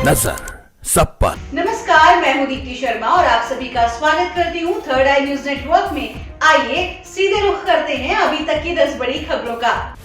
नजर सब पर। नमस्कार, मैं हूं दीप्ति शर्मा और आप सभी का स्वागत करती हूं थर्ड आई न्यूज नेटवर्क में। आइए सीधे रुख करते हैं अभी तक की 10 बड़ी खबरों का।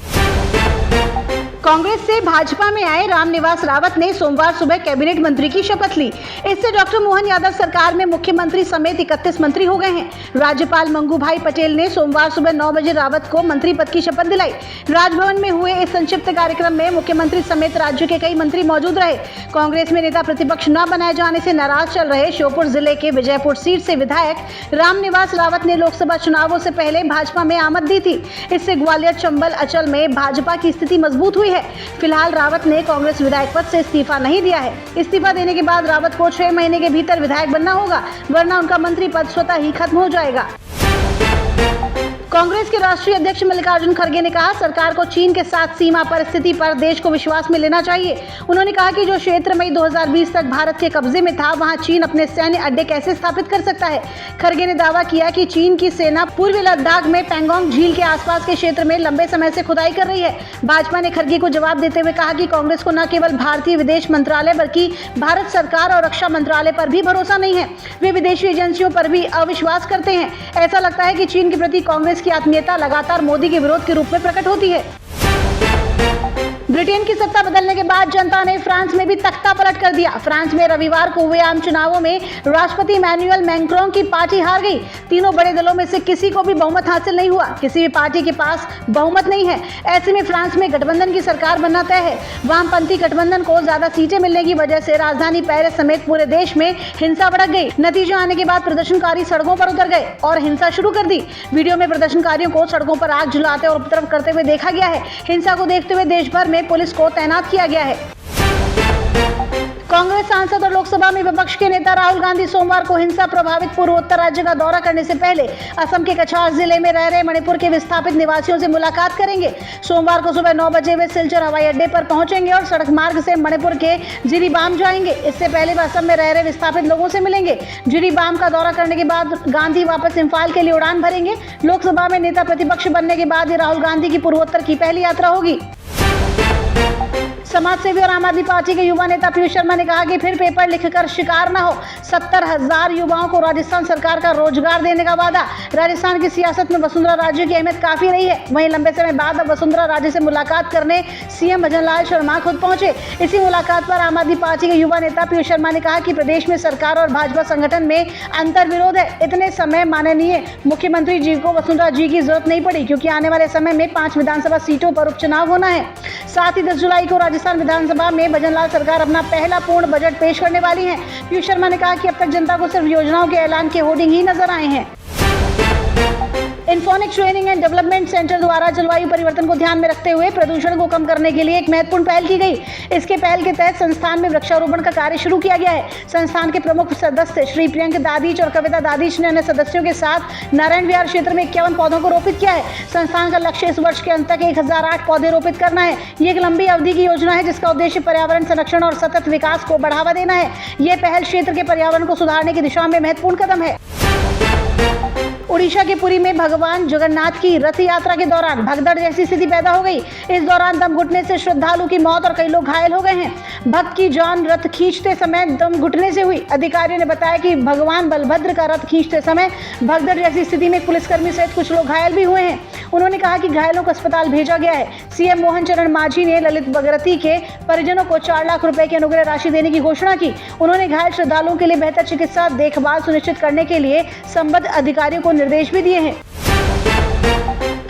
कांग्रेस से भाजपा में आए रामनिवास रावत ने सोमवार सुबह कैबिनेट मंत्री की शपथ ली। इससे डॉक्टर मोहन यादव सरकार में मुख्यमंत्री समेत 31 मंत्री हो गए हैं। राज्यपाल मंगू भाई पटेल ने सोमवार सुबह 9 बजे रावत को मंत्री पद की शपथ दिलाई। राजभवन में हुए इस संक्षिप्त कार्यक्रम में मुख्यमंत्री समेत राज्य के कई मंत्री मौजूद रहे। कांग्रेस में नेता प्रतिपक्ष न बनाए जाने से नाराज चल रहे श्योपुर जिले के विजयपुर सीट से विधायक रामनिवास रावत ने लोकसभा चुनावों से पहले भाजपा में आमद दी थी। इससे ग्वालियर, चंबल, अचल में भाजपा की स्थिति मजबूत हुई है। फिलहाल रावत ने कांग्रेस विधायक पद से इस्तीफा नहीं दिया है। इस्तीफा देने के बाद रावत को 6 महीने के भीतर विधायक बनना होगा, वरना उनका मंत्री पद स्वतः ही खत्म हो जाएगा। कांग्रेस के राष्ट्रीय अध्यक्ष मल्लिकार्जुन खड़गे ने कहा, सरकार को चीन के साथ सीमा पर स्थिति पर देश को विश्वास में लेना चाहिए। उन्होंने कहा कि जो क्षेत्र मई 2020 तक भारत के कब्जे में था, वहां चीन अपने सैन्य अड्डे कैसे स्थापित कर सकता है। खड़गे ने दावा किया कि चीन की सेना पूर्वी लद्दाख में पैंगोंग झील के आसपास के क्षेत्र में लंबे समय से खुदाई कर रही है। भाजपा ने खड़गे को जवाब देते हुए कहा कि कांग्रेस को न केवल भारतीय विदेश मंत्रालय बल्कि भारत सरकार और रक्षा मंत्रालय पर भी भरोसा नहीं है। वे विदेशी एजेंसियों पर भी अविश्वास करते हैं। ऐसा लगता है कि चीन के प्रति कांग्रेस की आत्मीयता लगातार मोदी के विरोध के रूप में प्रकट होती है। ब्रिटेन की सत्ता बदलने के बाद जनता ने फ्रांस में भी तख्ता पलट कर दिया। फ्रांस में रविवार को हुए आम चुनावों में राष्ट्रपति इमैनुअल मैक्रों की पार्टी हार गई। तीनों बड़े दलों में से किसी को भी बहुमत हासिल नहीं हुआ। किसी भी पार्टी के पास बहुमत नहीं है। ऐसे में फ्रांस में गठबंधन की सरकार बनना तय है। वामपंथी गठबंधन को ज्यादा सीटें मिलने की वजह से राजधानी पेरिस समेत पूरे देश में हिंसा भड़क गई। नतीजा आने के बाद प्रदर्शनकारी सड़कों पर उतर गए और हिंसा शुरू कर दी। वीडियो में प्रदर्शनकारियों को सड़कों पर आग जलाते और उपद्रव करते हुए देखा गया है। हिंसा को देखते हुए देश भर में पुलिस को तैनात किया गया है। कांग्रेस सांसद और लोकसभा में विपक्ष के नेता राहुल गांधी सोमवार को हिंसा प्रभावित पूर्वोत्तर राज्य का दौरा करने से पहले असम के कछार जिले में रह रहे मणिपुर के विस्थापित निवासियों से मुलाकात करेंगे। सोमवार को सुबह 9 बजे वे सिलचर हवाई अड्डे पर पहुंचेंगे और सड़क मार्ग से मणिपुर के जिरीबाम जाएंगे। इससे पहले वे असम में रह रहे विस्थापित लोगों से मिलेंगे। जिरीबाम का दौरा करने के बाद गांधी वापस इम्फाल के लिए उड़ान भरेंगे। लोकसभा में नेता प्रतिपक्ष बनने के बाद ये राहुल गांधी की पूर्वोत्तर की पहली यात्रा होगी। समाज सेवी और आम आदमी पार्टी के युवा नेता पीयूष शर्मा ने कहा कि फिर पेपर लिखकर शिकार न हो। 70,000 युवाओं को राजस्थान सरकार का रोजगार देने का वादा। राजस्थान की सियासत में वसुंधरा राजे की अहमियत काफी रही है। वहीं लंबे समय बाद अब वसुंधरा राजे से मुलाकात करने सीएम भजन लाल शर्मा खुद पहुंचे। इसी मुलाकात पर आम आदमी पार्टी के युवा नेता पीयूष शर्मा ने कहा कि प्रदेश में सरकार और भाजपा संगठन में अंतर विरोध है। इतने समय माननीय मुख्यमंत्री जी को वसुंधरा जी की जरूरत नहीं पड़ी, क्योंकि आने वाले समय में 5 विधानसभा सीटों पर उपचुनाव होना है। साथ ही 10 जुलाई को राजस्थान विधानसभा में भजन लाल सरकार अपना पहला पूर्ण बजट पेश करने वाली है। पीयूष शर्मा ने कहा कि अब तक जनता को सिर्फ योजनाओं के ऐलान के होर्डिंग ही नजर आए हैं। इन्फोनिक्स ट्रेनिंग एंड डेवलपमेंट सेंटर द्वारा जलवायु परिवर्तन को ध्यान में रखते हुए प्रदूषण को कम करने के लिए एक महत्वपूर्ण पहल की गई। इसके पहल के तहत संस्थान में वृक्षारोपण का कार्य शुरू किया गया है। संस्थान के प्रमुख सदस्य श्री प्रियंक दादीच और कविता दादीच ने अन्य सदस्यों के साथ नारायण विहार क्षेत्र में 51 पौधों को रोपित किया है। संस्थान का लक्ष्य इस वर्ष के अंत तक 1008 पौधे रोपित करना है। ये एक लंबी अवधि की योजना है, जिसका उद्देश्य पर्यावरण संरक्षण और सतत विकास को बढ़ावा देना है। ये पहल क्षेत्र के पर्यावरण को सुधारने की दिशा में महत्वपूर्ण कदम है। उड़ीसा के पुरी में भगवान जगन्नाथ की रथ यात्रा के दौरान भगदड़ जैसी स्थिति पैदा हो गई। इस दौरान दम घुटने से श्रद्धालु की मौत और कई लोग घायल हो गए हैं। भक्त की जान रथ खींचते समय दम घुटने से हुई। अधिकारियों ने बताया कि भगवान बलभद्र का रथ खींचते समय भगदड़ जैसी स्थिति में पुलिसकर्मी सहित कुछ लोग घायल भी हुए हैं। उन्होंने कहा कि घायलों को अस्पताल भेजा गया है। सीएम मोहन चरण मांझी ने ललित भगरती के परिजनों को 4 लाख रुपए की अनुग्रह राशि देने की घोषणा की। उन्होंने घायल श्रद्धालुओं के लिए बेहतर चिकित्सा देखभाल सुनिश्चित करने के लिए संबद्ध अधिकारियों को निर्देश भी दिए हैं।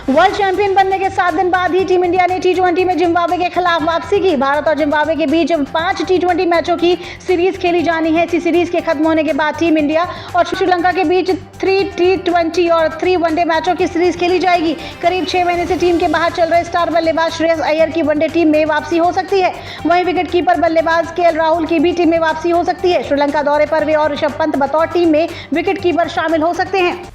वर्ल्ड चैंपियन बनने के 7 दिन बाद ही टीम इंडिया ने T20 में जिम्बाब्वे के खिलाफ वापसी की। भारत और जिम्बाब्वे के बीच 5 T20 मैचों की सीरीज खेली जानी है। इसी सीरीज के खत्म होने के बाद टीम इंडिया और श्रीलंका के बीच 3 T20 और 3 वनडे मैचों की सीरीज खेली जाएगी। करीब 6 महीने से टीम के बाहर चल रहे स्टार बल्लेबाज श्रेयस अय्यर की वनडे टीम में वापसी हो सकती है। वहीं विकेट कीपर बल्लेबाज केएल राहुल की भी टीम में वापसी हो सकती है। श्रीलंका दौरे पर वे और ऋषभ पंत बतौर टीम में विकेट कीपर शामिल हो सकते हैं।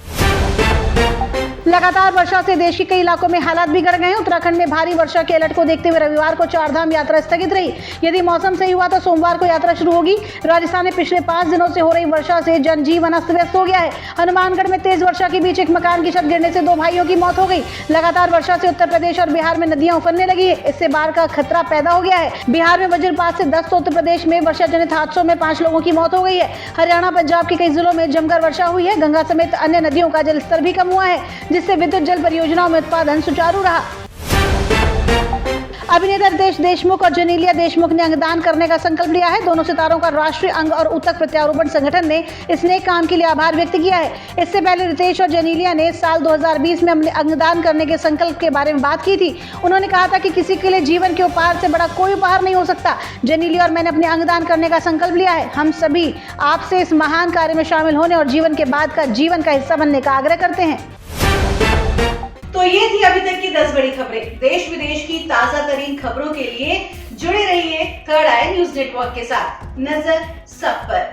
लगातार वर्षा से देश के कई इलाकों में हालात बिगड़ गए हैं। उत्तराखंड में भारी वर्षा के अलर्ट को देखते हुए रविवार को चारधाम यात्रा स्थगित रही। यदि मौसम सही हुआ तो सोमवार को यात्रा शुरू होगी। राजस्थान में पिछले 5 दिनों से हो रही वर्षा से जनजीवन अस्त व्यस्त हो गया है। हनुमानगढ़ में तेज वर्षा के बीच एक मकान की छत गिरने से 2 भाइयों की मौत हो गई। लगातार वर्षा से उत्तर प्रदेश और बिहार में नदियां उफरने लगी है। इससे बाढ़ का खतरा पैदा हो गया है। बिहार में वज्रपात से 10 तो उत्तर प्रदेश में वर्षा जनित हादसों में 5 लोगों की मौत हो गई है। हरियाणा पंजाब के कई जिलों में जमकर वर्षा हुई है। गंगा समेत अन्य नदियों का जलस्तर भी कम हुआ है, जिससे विद्युत जल परियोजनाओं में उत्पादन सुचारू रहा। अभिनेता रितेश देशमुख और जेनेलिया देशमुख ने अंगदान करने का संकल्प लिया है। दोनों सितारों का राष्ट्रीय अंग और ऊतक प्रत्यारोपण संगठन ने इस नेक काम के लिए आभार व्यक्त किया है। इससे पहले रितेश और जेनेलिया ने साल 2020 में अंगदान करने के संकल्प के बारे में बात की थी। उन्होंने कहा था कि किसी के लिए जीवन के उपहार से बड़ा कोई उपहार नहीं हो सकता। जेनेलिया और मैंने अपने अंगदान करने का संकल्प लिया है। हम सभी आपसे इस महान कार्य में शामिल होने और जीवन के बाद का जीवन का हिस्सा बनने का आग्रह करते हैं। तो ये थी अभी तक की 10 बड़ी खबरें। देश विदेश की ताजा तरीन खबरों के लिए जुड़े रहिए थर्ड आई न्यूज नेटवर्क के साथ। नजर सब पर।